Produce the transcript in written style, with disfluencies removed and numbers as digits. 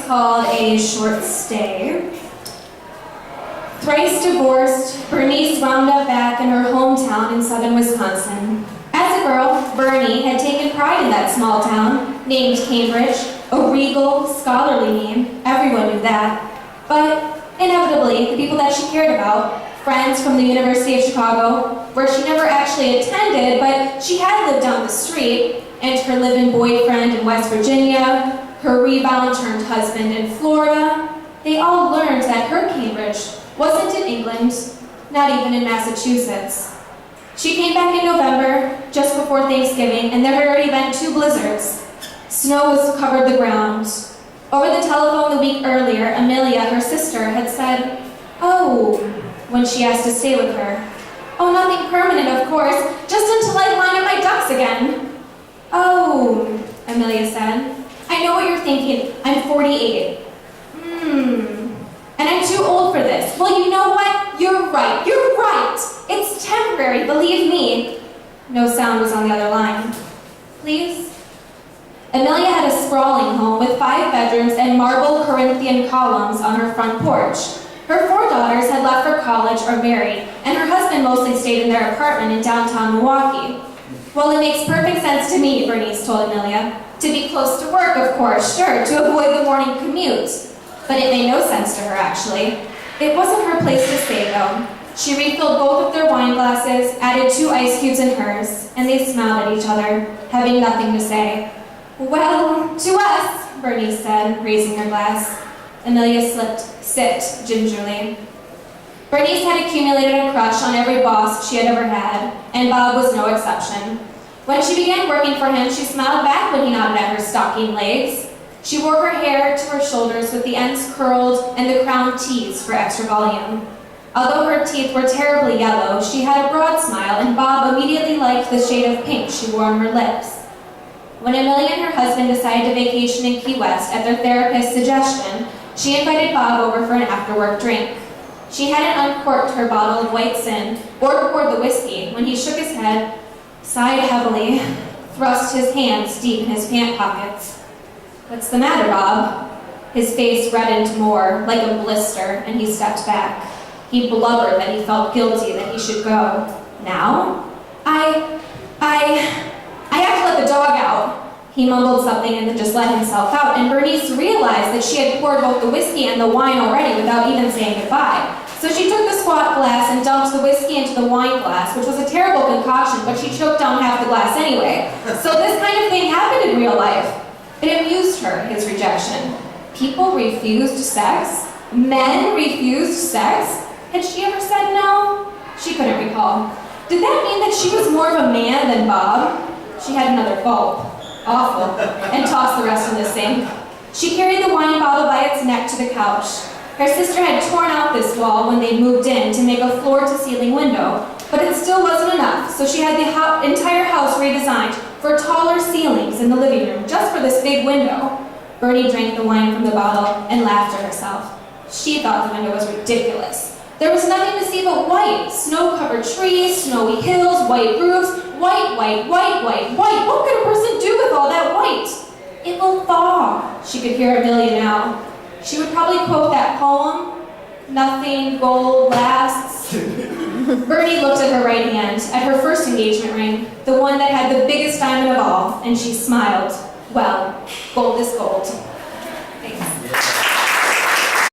called a short stay. Thrice divorced, Bernice wound up back in her hometown in southern Wisconsin. As a girl, Bernie had taken pride in that small town, named Cambridge, a regal, scholarly name. Everyone knew that. But inevitably, the people that she cared about, friends from the University of Chicago, where she never actually attended, but she had lived down the street, and her live-in boyfriend in West Virginia, her rebound-turned-husband in Florida, they all learned that her Cambridge wasn't in England, not even in Massachusetts. She came back in November, just before Thanksgiving, and there had already been 2 blizzards. Snow was covered the ground. Over the telephone the week earlier, Amelia, her sister, had said, "Oh," when she asked to stay with her. "Oh, nothing permanent, of course, just until I line up my ducks again." "Oh," Amelia said, "I know what you're thinking. I'm 48. And I'm too old for this." "Well, you know what? You're right. You're right. It's temporary, believe me." No sound was on the other line. "Please?" Amelia had a sprawling home with 5 bedrooms and marble Corinthian columns on her front porch. Her 4 daughters had left for college or married, and her husband mostly stayed in their apartment in downtown Milwaukee. "Well, it makes perfect sense to me," Bernice told Amelia. "To be close to work, of course, sure, to avoid the morning commute." But it made no sense to her, actually. It wasn't her place to stay, though. She refilled both of their wine glasses, added 2 ice cubes in hers, and they smiled at each other, having nothing to say. "Well, to us," Bernice said, raising her glass. Amelia sipped gingerly. Bernice had accumulated a crush on every boss she had ever had, and Bob was no exception. When she began working for him, she smiled back when he nodded at her stocking legs. She wore her hair to her shoulders with the ends curled and the crown teased for extra volume. Although her teeth were terribly yellow, she had a broad smile, and Bob immediately liked the shade of pink she wore on her lips. When Amelia and her husband decided to vacation in Key West at their therapist's suggestion, she invited Bob over for an after-work drink. She hadn't uncorked her bottle of White Sin or poured the whiskey when he shook his head, sighed heavily, thrust his hands deep in his pant pockets. "What's the matter, Bob?" His face reddened more, like a blister, and he stepped back. He blubbered that he felt guilty that he should go. "Now?" I have to let the dog out." He mumbled something and then just let himself out, and Bernice realized that she had poured both the whiskey and the wine already without even saying goodbye. So she took the squat glass and dumped the whiskey into the wine glass, which was a terrible concoction, but she choked down half the glass anyway. So this kind of thing happened in real life. It amused her, his rejection. People refused sex? Men refused sex? Had she ever said no? She couldn't recall. Did that mean that she was more of a man than Bob? She had another gulp. Awful. And tossed the rest in the sink. She carried the wine bottle by its neck to the couch. Her sister had torn out this wall when they moved in to make a floor-to-ceiling window, but it still wasn't enough, so she had the entire house redesigned for taller ceilings in the living room, just for this big window. Bernie drank the wine from the bottle and laughed to herself. She thought the window was ridiculous. There was nothing to see but white. Snow-covered trees, snowy hills, white roofs, white, white, white, white, white. What could a person do with all that white? "It will thaw," she could hear Amelia now. She would probably quote that poem, "Nothing gold lasts." Bernie looked at her right hand, at her first engagement ring, the one that had the biggest diamond of all, and she smiled. Well, gold is gold.